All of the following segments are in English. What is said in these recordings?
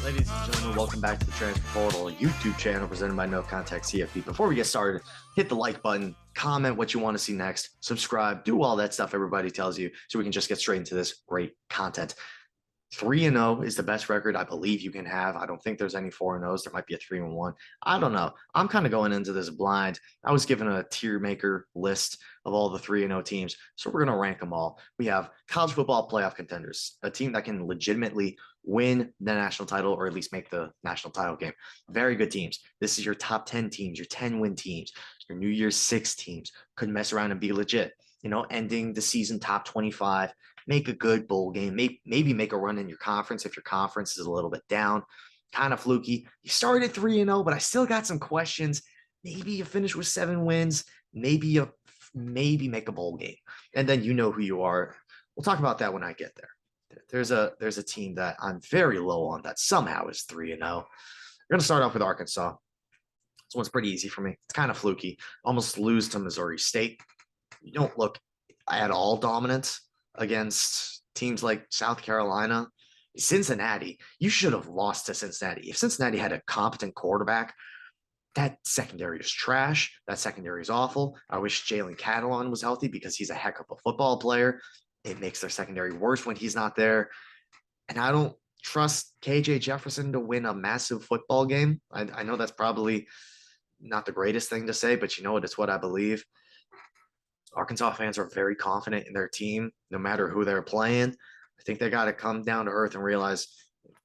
Ladies and gentlemen, welcome back to the Transfer Portal YouTube channel presented by NoContextCFB. Before we get started, hit the like button, comment what you want to see next, subscribe, do all that stuff everybody tells you so we can just get straight into this great content. 3-0 is the best record I believe you can have. I don't think there's any 4-0s. There might be a 3-1. I don't know. I'm kind of going into this blind. I was given a Tiermaker list of all the 3-0 teams, so we're going to rank them all. We have college football playoff contenders, a team that can legitimately win the national title or at least make the national title game. Very good teams. This is your top 10 teams, your 10-win teams, your New Year's 6 teams. Could mess around and be legit. You know, ending the season top 25. Make a good bowl game, maybe make a run in your conference if your conference is a little bit down, kind of fluky. You started 3-0, but I still got some questions. Maybe you finish with 7 wins, maybe make a bowl game, and then you know who you are. We'll talk about that when I get there. There's a team that I'm very low on that somehow is 3-0. We're going to start off with Arkansas. This one's pretty easy for me. It's kind of fluky. Almost lose to Missouri State. You don't look at all dominant against teams like South Carolina. Cincinnati, you should have lost to Cincinnati. If Cincinnati had a competent quarterback, that secondary is trash. That secondary is awful. I wish Jalen Catalon was healthy because he's a heck of a football player. It makes their secondary worse when he's not there. And I don't trust KJ Jefferson to win a massive football game. I know that's probably not the greatest thing to say, but you know what? It's what I believe. Arkansas fans are very confident in their team, no matter who they're playing. I think they got to come down to earth and realize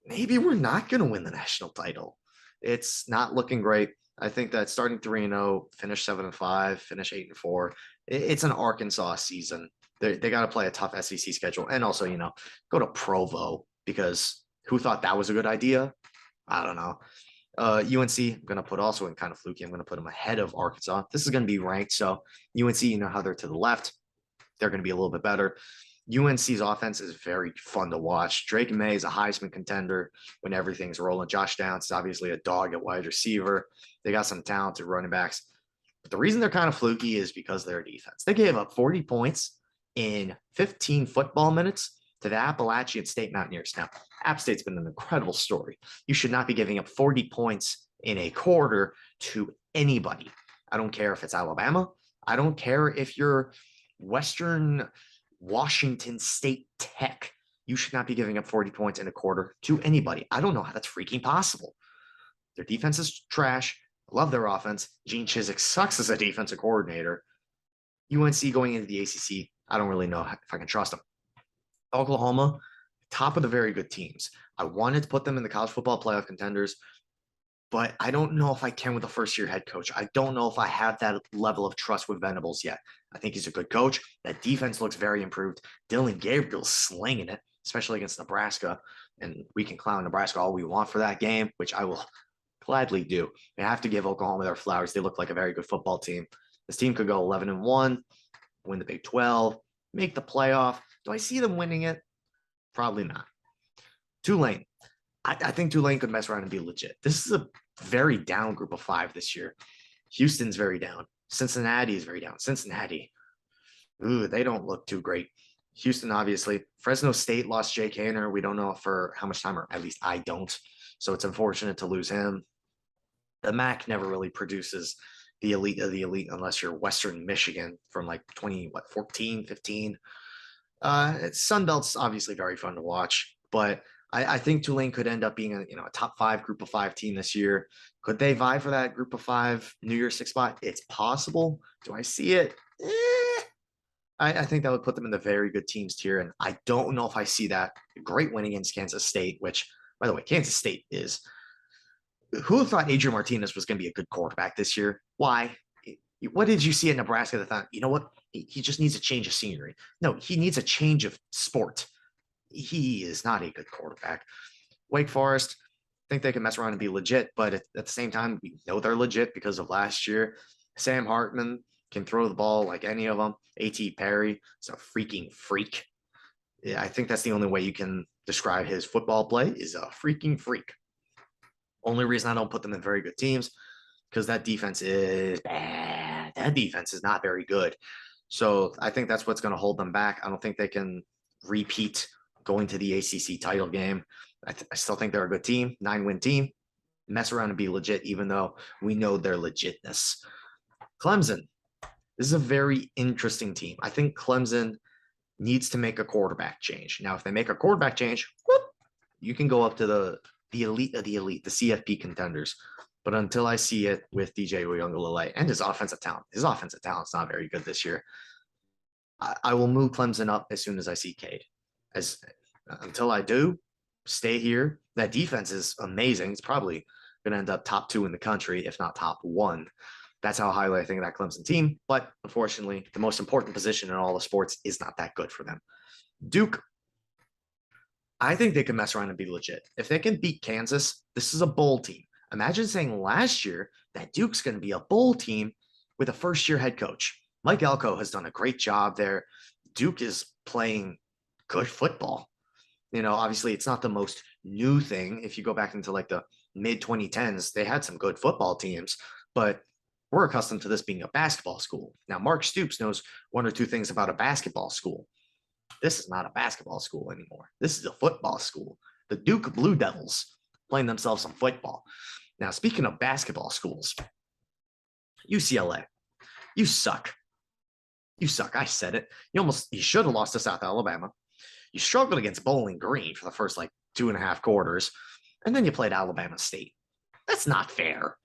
maybe we're not going to win the national title. It's not looking great. I think that starting 3-0, finish 7-5, finish 8-4. It's an Arkansas season. They got to play a tough SEC schedule, and also, you know, go to Provo because who thought that was a good idea? I don't know. UNC, I'm going to put also in kind of fluky. I'm going to put them ahead of Arkansas. This is going to be ranked. So UNC, you know how they're to the left. They're going to be a little bit better. UNC's offense is very fun to watch. Drake May is a Heisman contender when everything's rolling. Josh Downs is obviously a dog at wide receiver. They got some talented running backs. But the reason they're kind of fluky is because of their defense. They gave up 40 points in 15 football minutes to the Appalachian State Mountaineers. Now, App State's been an incredible story. You should not be giving up 40 points in a quarter to anybody. I don't care if it's Alabama. I don't care if you're Western Washington State Tech. You should not be giving up 40 points in a quarter to anybody. I don't know how that's freaking possible. Their defense is trash. I love their offense. Gene Chizik sucks as a defensive coordinator. UNC going into the ACC, I don't really know if I can trust them. Oklahoma, top of the very good teams. I wanted to put them in the college football playoff contenders, but I don't know if I can with a first-year head coach. I don't know if I have that level of trust with Venables yet. I think he's a good coach. That defense looks very improved. Dylan Gabriel's slinging it, especially against Nebraska, and we can clown Nebraska all we want for that game, which I will gladly do. I have to give Oklahoma their flowers. They look like a very good football team. This team could go 11-1, win the Big 12, make the playoff. Do I see them winning it? Probably not. Tulane. I think Tulane could mess around and be legit. This is a very down group of 5 this year. Houston's very down. Cincinnati is very down. Cincinnati, they don't look too great. Houston, obviously. Fresno State lost Jake Haener. We don't know for how much time, or at least I don't. So it's unfortunate to lose him. The MAC never really produces the elite of the elite unless you're Western Michigan from like 14, 15. Sunbelt's obviously very fun to watch, but I think Tulane could end up being a top 5 group of 5 team this year. Could they vie for that group of 5 New Year's 6 spot? It's possible. Do I see it? I think that would put them in the very good teams tier, and I don't know if I see that great win against Kansas State, which, by the way, Kansas State is. Who thought Adrian Martinez was going to be a good quarterback this year? Why? What did you see at Nebraska that thought, you know what? He just needs a change of scenery. No, he needs a change of sport. He is not a good quarterback. Wake Forest, I think they can mess around and be legit, but at the same time, we know they're legit because of last year. Sam Hartman can throw the ball like any of them. A.T. Perry is a freaking freak. Yeah, I think that's the only way you can describe his football play is a freaking freak. Only reason I don't put them in very good teams because that defense is bad. That defense is not very good. So I think that's what's going to hold them back. I don't think they can repeat going to the ACC title game. I still think they're a good team, 9-win team. Mess around and be legit, even though we know their legitness. Clemson, this is a very interesting team. I think Clemson needs to make a quarterback change. Now, if they make a quarterback change, whoop, you can go up to the elite of the elite, the CFP contenders. But until I see it with DJ Uyunglele and his offensive talent's not very good this year. I will move Clemson up as soon as I see Cade. As until I do, stay here. That defense is amazing. It's probably going to end up top 2 in the country, if not top 1. That's how highly I think of that Clemson team. But unfortunately, the most important position in all the sports is not that good for them. Duke, I think they can mess around and be legit. If they can beat Kansas, this is a bowl team. Imagine saying last year that Duke's going to be a bowl team with a first-year head coach. Mike Elko has done a great job there. Duke is playing good football. Obviously it's not the most new thing. If you go back into like the mid 2010s, they had some good football teams, but we're accustomed to this being a basketball school. Now, Mark Stoops knows 1 or 2 things about a basketball school. This is not a basketball school anymore. This is a football school. The Duke Blue Devils playing themselves some football. Now, speaking of basketball schools, UCLA, you suck. You suck. I said it. You should have lost to South Alabama. You struggled against Bowling Green for the first 2.5 quarters, and then you played Alabama State. That's not fair.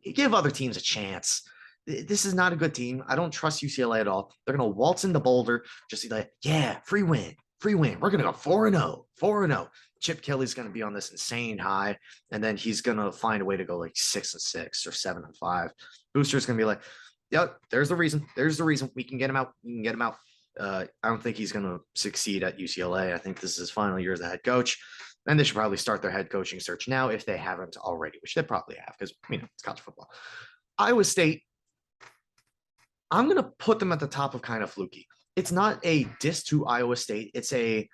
You give other teams a chance. This is not a good team. I don't trust UCLA at all. They're going to waltz into Boulder, just be like, yeah, free win. We're going to go 4-0, 4-0. Chip Kelly's going to be on this insane high, and then he's going to find a way to go 6-6 or 7-5. Booster's going to be like, yep, there's the reason. We can get him out. I don't think he's going to succeed at UCLA. I think this is his final year as a head coach. And they should probably start their head coaching search now if they haven't already, which they probably have because, it's college football. Iowa State, I'm going to put them at the top of kind of fluky. It's not a diss to Iowa State. It's a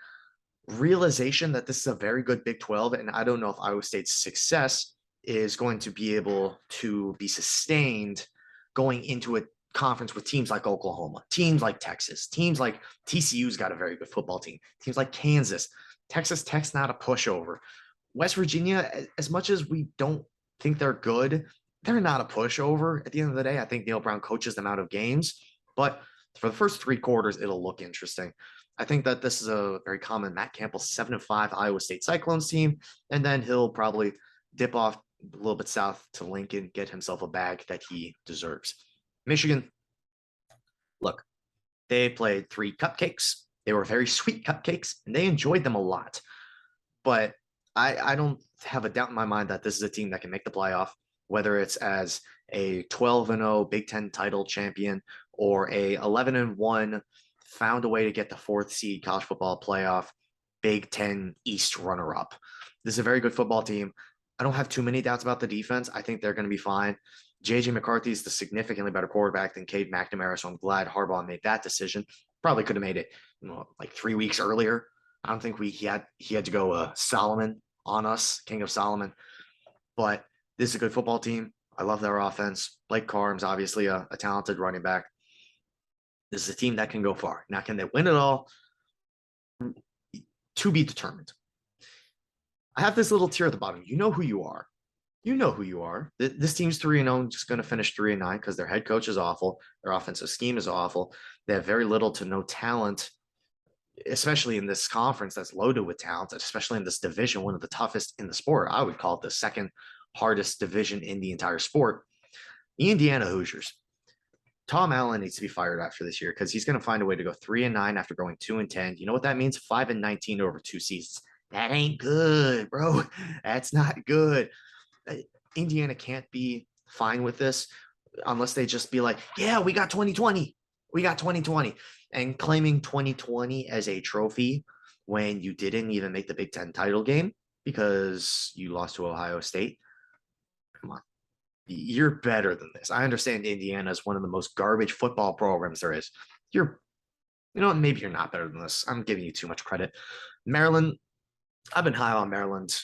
realization that this is a very good Big 12. And I don't know if Iowa State's success is going to be able to be sustained going into a conference with teams like Oklahoma, teams like Texas, teams like TCU's got a very good football team, teams like Kansas. Texas Tech's not a pushover. West Virginia, as much as we don't think they're good, they're not a pushover. At the end of the day, I think Neil Brown coaches them out of games. But for the first 3 quarters, it'll look interesting. I think that this is a very common Matt Campbell 7-5 Iowa State Cyclones team. And then he'll probably dip off a little bit south to Lincoln, get himself a bag that he deserves. Michigan, look, they played 3 cupcakes. They were very sweet cupcakes, and they enjoyed them a lot. But I don't have a doubt in my mind that this is a team that can make the playoff, whether it's as a 12-0 Big Ten title champion or a 11-1 found a way to get the 4th seed college football playoff Big Ten East runner-up. This is a very good football team. I don't have too many doubts about the defense. I think they're going to be fine. J.J. McCarthy is the significantly better quarterback than Cade McNamara, so I'm glad Harbaugh made that decision. Probably could have made it 3 weeks earlier. I don't think he had to go Solomon on us, King of Solomon. But this is a good football team. I love their offense. Blake Carm's obviously a talented running back. This is a team that can go far. Now, can they win it all? To be determined. I have this little tier at the bottom. You know who you are. This team's 3-0, just going to finish 3-9 because their head coach is awful. Their offensive scheme is awful. They have very little to no talent, especially in this conference that's loaded with talent, especially in this division, one of the toughest in the sport. I would call it the 2nd hardest division in the entire sport. The Indiana Hoosiers. Tom Allen needs to be fired after this year because he's going to find a way to go 3-9 after going 2-10. You know what that means? 5-19 over 2 seasons. That ain't good, bro. That's not good. Indiana can't be fine with this unless they just be like, yeah, we got 2020. And claiming 2020 as a trophy when you didn't even make the Big Ten title game because you lost to Ohio State. Come on. You're better than this. I understand Indiana is one of the most garbage football programs there is. Maybe you're not better than this. I'm giving you too much credit. Maryland, I've been high on Maryland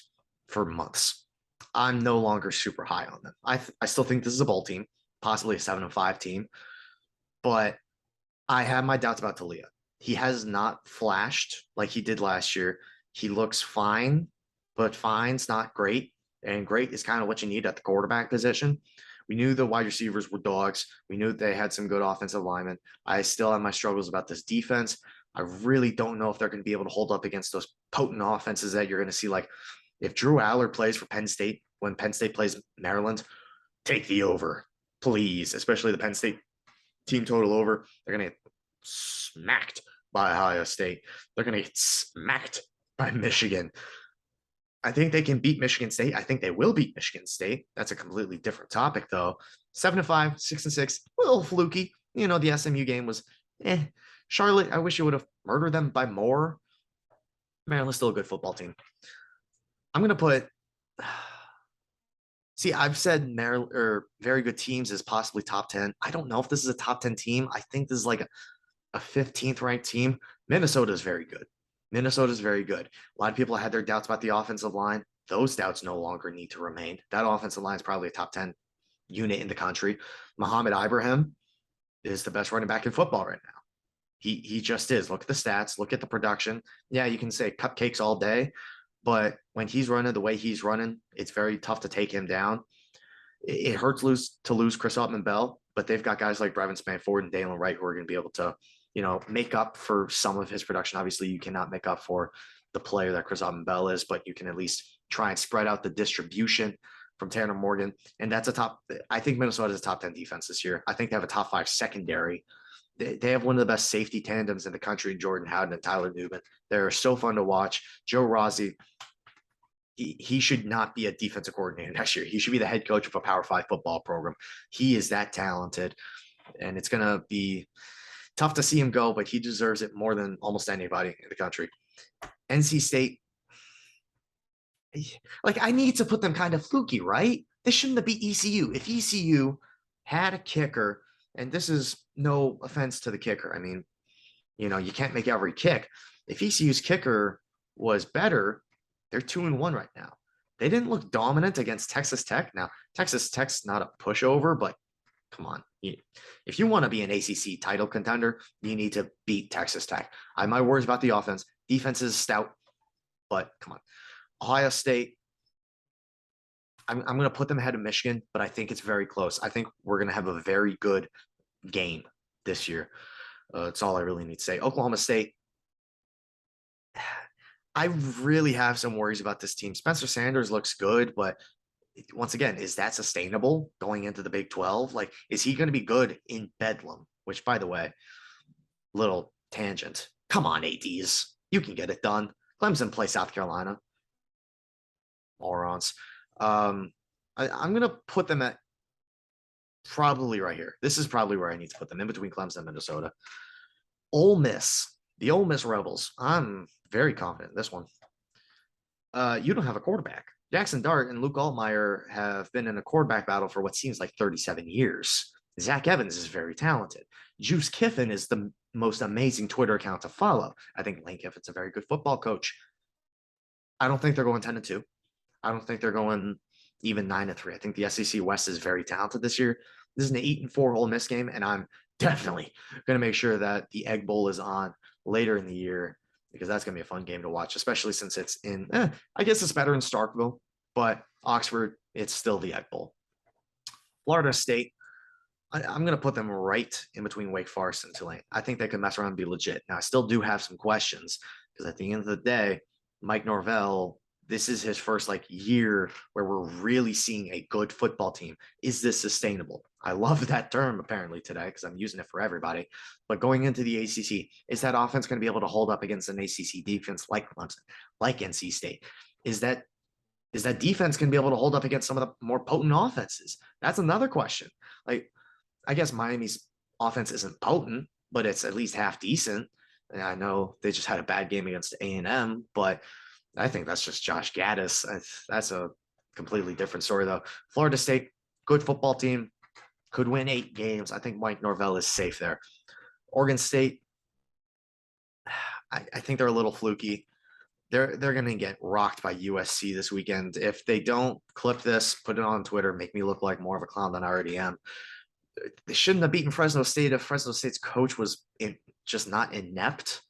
for months. I'm no longer super high on them. I still think this is a bowl team, possibly a 7-5 team, but I have my doubts about Talia. He has not flashed like he did last year. He looks fine, but fine's not great. And great is kind of what you need at the quarterback position. We knew the wide receivers were dogs. We knew they had some good offensive linemen. I still have my struggles about this defense. I really don't know if they're going to be able to hold up against those potent offenses that you're going to see. Like if Drew Allard plays for Penn State, when Penn State plays Maryland, take the over, please, especially the Penn State team total over. They're going to get smacked by Ohio State. They're going to get smacked by Michigan. I think they can beat Michigan State. I think they will beat Michigan State. That's a completely different topic, though. 7-5, 6-6, a little fluky. You know, the SMU game was Charlotte, I wish you would have murdered them by more. Maryland's still a good football team. I'm going to put. See, I've said Maryland or very good teams is possibly top 10. I don't know if this is a top 10 team. I think this is like a 15th ranked team. Minnesota is very good. Minnesota is very good. A lot of people had their doubts about the offensive line. Those doubts no longer need to remain. That offensive line is probably a top 10 unit in the country. Muhammad Ibrahim is the best running back in football right now. He just is. Look at the stats. Look at the production. Yeah, you can say cupcakes all day, but when he's running the way he's running, it's very tough to take him down. It hurts to lose Chris Autman-Bell, but they've got guys like Brevin Spanford and Dalen Wright who are going to be able to, make up for some of his production. Obviously, you cannot make up for the player that Chris Autman-Bell is, but you can at least try and spread out the distribution from Tanner Morgan. And that's I think Minnesota is a top 10 defense this year. I think they have a top 5 secondary. They have one of the best safety tandems in the country, Jordan Howden and Tyler Newman. They're so fun to watch. Joe Rossi, he should not be a defensive coordinator next year. He should be the head coach of a Power 5 football program. He is that talented, and it's going to be tough to see him go, but he deserves it more than almost anybody in the country. NC State, like I need to put them kind of fluky, right? They shouldn't have beat ECU. If ECU had a kicker, and this is no offense to the kicker. I mean, you can't make every kick. If ECU's kicker was better, they're 2-1 right now. They didn't look dominant against Texas Tech. Now, Texas Tech's not a pushover, but come on. If you want to be an ACC title contender, you need to beat Texas Tech. I have my worries about the offense. Defense is stout, but come on. Ohio State, I'm going to put them ahead of Michigan, but I think it's very close. I think we're going to have a very good game this year. That's all I really need to say. Oklahoma State, I really have some worries about this team. Spencer Sanders looks good, but once again, is that sustainable going into the Big 12? Like, is he going to be good in Bedlam? Which, by the way, little tangent. Come on, ADs. You can get it done. Clemson play South Carolina. Morons. I'm going to put them at probably right here. This is probably where I need to put them, in between Clemson and Minnesota. Ole Miss. The Ole Miss Rebels. I'm very confident in this one. You don't have a quarterback. Jackson Dart and Luke Altmaier have been in a quarterback battle for what seems like 37 years. Zach Evans is very talented. Juice Kiffin is the most amazing Twitter account to follow. I think Lane Kiffin's a very good football coach. I don't think they're going 10-2. I don't think they're going even 9-3. I think the SEC West is very talented this year. This is an 8-4 Ole Miss game, and I'm definitely going to make sure that the Egg Bowl is on later in the year, because that's going to be a fun game to watch, especially since it's in, I guess it's better in Starkville, but Oxford, it's still the Egg Bowl. Florida State, I'm going to put them right in between Wake Forest and Tulane. I think they can mess around and be legit. Now, I still do have some questions, because at the end of the day, Mike Norvell, this is his first year where we're really seeing a good football team. Is this sustainable? I love that term apparently today because I'm using it for everybody. But going into the ACC, is that offense going to be able to hold up against an ACC defense like Clemson, like NC State? Is that defense going to be able to hold up against some of the more potent offenses? That's another question. I guess Miami's offense isn't potent, but it's at least half decent. And I know they just had a bad game against A&M, but I think that's just Josh Gaddis. That's a completely different story, though. Florida State, good football team, could win 8 games. I think Mike Norvell is safe there. Oregon State, I think they're a little fluky. They're going to get rocked by USC this weekend. If they don't clip this, put it on Twitter, make me look like more of a clown than I already am. They shouldn't have beaten Fresno State if Fresno State's coach was just not inept.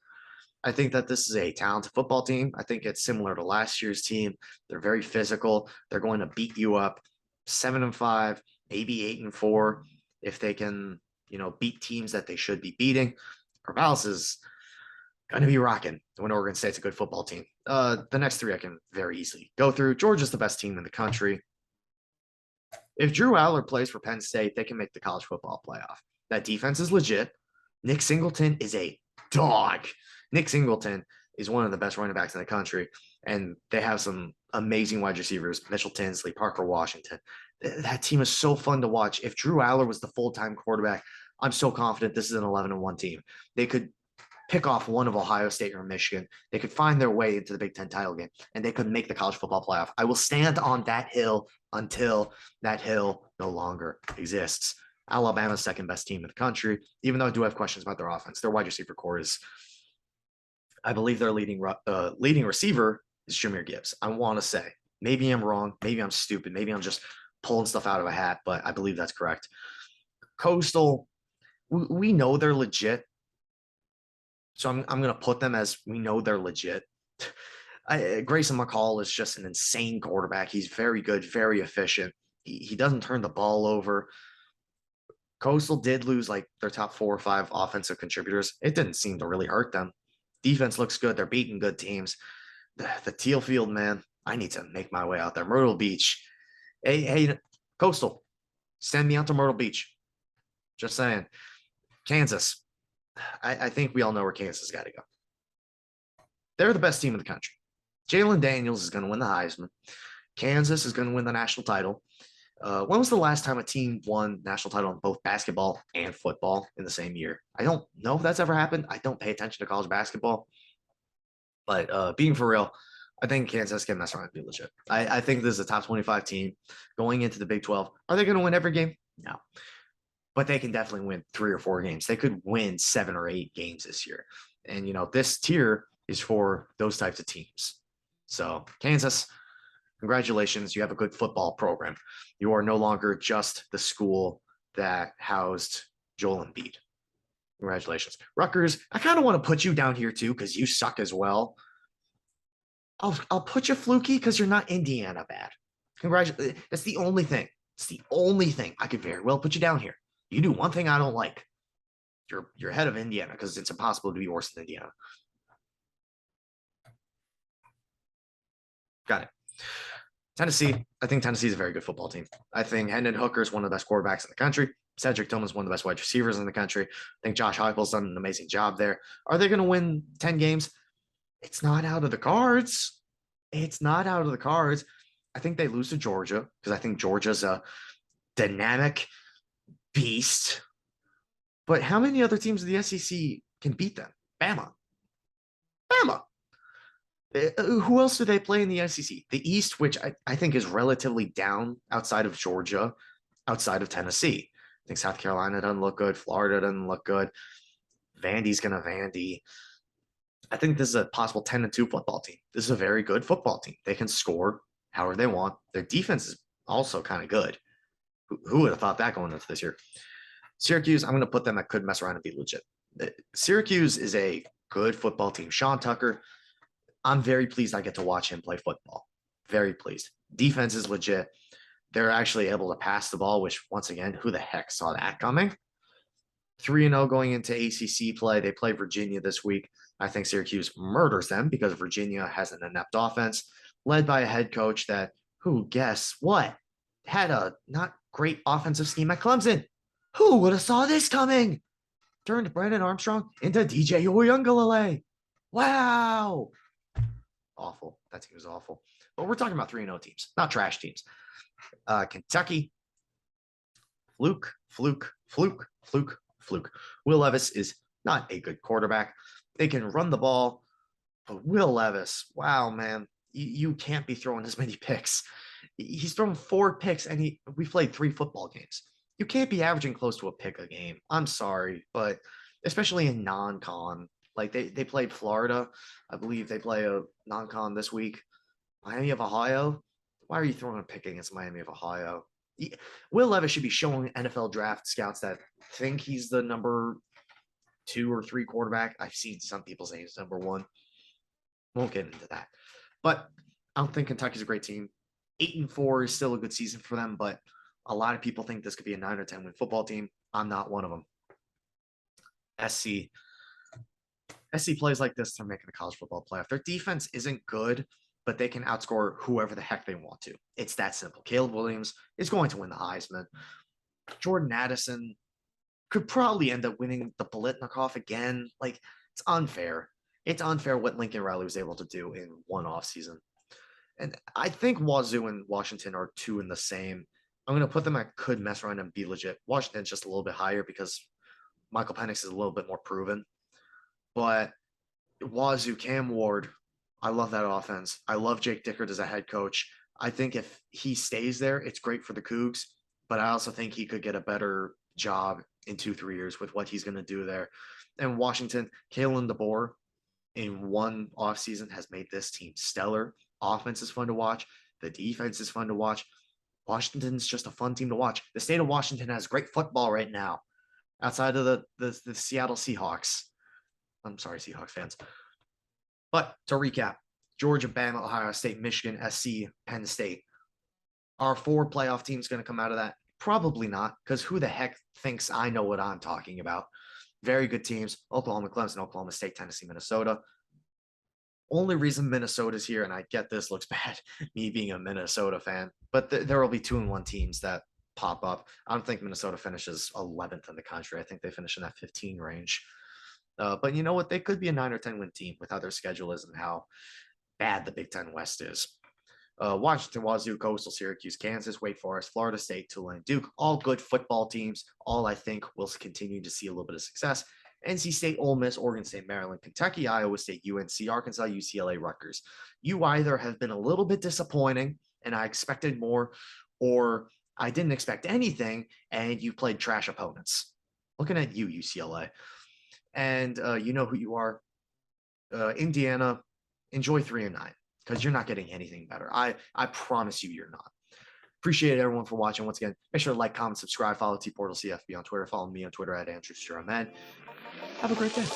I think that this is a talented football team. I think it's similar to last year's team. They're very physical. They're going to beat you up 7-5, maybe 8-4 if they can, beat teams that they should be beating. Corvallis is going to be rocking when Oregon State's a good football team. The next three I can very easily go through. Georgia's the best team in the country. If Drew Aller plays for Penn State, they can make the college football playoff. That defense is legit. Nick Singleton is a dog. Nick Singleton is one of the best running backs in the country, and they have some amazing wide receivers, Mitchell Tinsley, Parker Washington. That team is so fun to watch. If Drew Aller was the full-time quarterback, I'm so confident this is an 11-1 team. They could pick off one of Ohio State or Michigan. They could find their way into the Big Ten title game, and they could make the college football playoff. I will stand on that hill until that hill no longer exists. Alabama's second best team in the country, even though I do have questions about their offense. Their wide receiver core is, I believe their leading receiver is Jahmyr Gibbs. I want to say, maybe I'm wrong, maybe I'm stupid, maybe I'm just pulling stuff out of a hat, but I believe that's correct. Coastal, we know they're legit, so I'm going to put them as we know they're legit. Grayson McCall is just an insane quarterback. He's very good, very efficient. He doesn't turn the ball over. Coastal did lose like their top 4 or 5 offensive contributors. It didn't seem to really hurt them. Defense looks good. They're beating good teams. The teal field, man, I need to make my way out there. Myrtle Beach. Hey, Coastal, send me out to Myrtle Beach. Just saying. Kansas. I think we all know where Kansas got to go. They're the best team in the country. Jalen Daniels is going to win the Heisman. Kansas is going to win the national title. When was the last time a team won national title in both basketball and football in the same year? I don't know if that's ever happened. I don't pay attention to college basketball. But being for real, I think Kansas can mess around and be legit. I think this is a top 25 team going into the Big 12. Are they going to win every game? No. But they can definitely win 3 or 4 games. They could win 7 or 8 games this year. And, this tier is for those types of teams. So, Kansas, congratulations. You have a good football program. You are no longer just the school that housed Joel Embiid. Congratulations. Rutgers, I kind of want to put you down here too because you suck as well. I'll put you fluky because you're not Indiana bad. Congratulations. That's the only thing. It's the only thing. I could very well put you down here. You do one thing I don't like. You're ahead of Indiana because it's impossible to be worse than Indiana. Got it. Tennessee, I think Tennessee is a very good football team. I think Hendon Hooker is one of the best quarterbacks in the country. Cedric Tillman's one of the best wide receivers in the country. I think Josh Heupel's done an amazing job there. Are they going to win 10 games? It's not out of the cards. It's not out of the cards. I think they lose to Georgia because I think Georgia's a dynamic beast. But how many other teams in the SEC can beat them? Bama. Who else do they play in the SEC? The East, which I think is relatively down outside of Georgia, outside of Tennessee. I think South Carolina doesn't look good. Florida doesn't look good. Vandy's going to Vandy. I think this is a possible 10-2 football team. This is a very good football team. They can score however they want. Their defense is also kind of good. Who would have thought that going into this year? Syracuse, I'm going to put them that could mess around and be legit. Syracuse is a good football team. Sean Tucker, I'm very pleased I get to watch him play football. Very pleased. Defense is legit. They're actually able to pass the ball, which, once again, who the heck saw that coming? 3-0 going into ACC play. They play Virginia this week. I think Syracuse murders them because Virginia has an inept offense led by a head coach that, guess what, had a not great offensive scheme at Clemson. Who would have saw this coming? Turned Brandon Armstrong into DJ Oyungalele. Wow. Awful. That team was awful. But we're talking about 3-0 teams, not trash teams. Kentucky, fluke. Will Levis is not a good quarterback. They can run the ball, but Will Levis, wow, man, you can't be throwing as many picks. He's thrown 4 picks, and we played 3 football games. You can't be averaging close to a pick a game. I'm sorry, but especially in non-con. Like they played Florida. I believe they play a non-con this week. Miami of Ohio. Why are you throwing a pick against Miami of Ohio? Will Levis should be showing NFL draft scouts that think he's the number 2 or 3 quarterback. I've seen some people say he's number 1. Won't get into that. But I don't think Kentucky's a great team. 8-4 is still a good season for them, but a lot of people think this could be a 9 or 10 win football team. I'm not one of them. SC plays like this to make the college football playoff. Their defense isn't good, but they can outscore whoever the heck they want to. It's that simple. Caleb Williams is going to win the Heisman. Jordan Addison could probably end up winning the Biletnikoff again. Like, it's unfair. It's unfair what Lincoln Riley was able to do in one offseason. And I think Wazoo and Washington are 2 in the same. I'm going to put them at could mess around and be legit. Washington's just a little bit higher because Michael Penix is a little bit more proven. But Wazoo, Cam Ward, I love that offense. I love Jake Dickert as a head coach. I think if he stays there, it's great for the Cougs. But I also think he could get a better job in 2-3 years with what he's going to do there. And Washington, Kalen DeBoer in one offseason has made this team stellar. Offense is fun to watch. The defense is fun to watch. Washington's just a fun team to watch. The state of Washington has great football right now, outside of the Seattle Seahawks. I'm sorry, Seahawks fans. But to recap, Georgia, Bama, Ohio State, Michigan, SC, Penn State. Are 4 playoff teams going to come out of that? Probably not, because who the heck thinks I know what I'm talking about? Very good teams. Oklahoma, Clemson, Oklahoma State, Tennessee, Minnesota. Only reason Minnesota's here, and I get this looks bad, me being a Minnesota fan, but there will be 2-1 teams that pop up. I don't think Minnesota finishes 11th in the country. I think they finish in that 15 range. But you know what? They could be a 9 or 10 win team with how their schedule is and how bad the Big Ten West is. Washington, Wazoo, Coastal, Syracuse, Kansas, Wake Forest, Florida State, Tulane, Duke, all good football teams. All I think will continue to see a little bit of success. NC State, Ole Miss, Oregon State, Maryland, Kentucky, Iowa State, UNC, Arkansas, UCLA, Rutgers. You either have been a little bit disappointing and I expected more, or I didn't expect anything and you played trash opponents. Looking at you, UCLA. And you know who you are. Indiana, enjoy 3-9 because you're not getting anything better. I promise you you're not. Appreciate everyone for watching. Once again, make sure to like, comment, subscribe, follow T-Portal-CFB on Twitter. Follow me on Twitter at Andrew Sturman. Have a great day.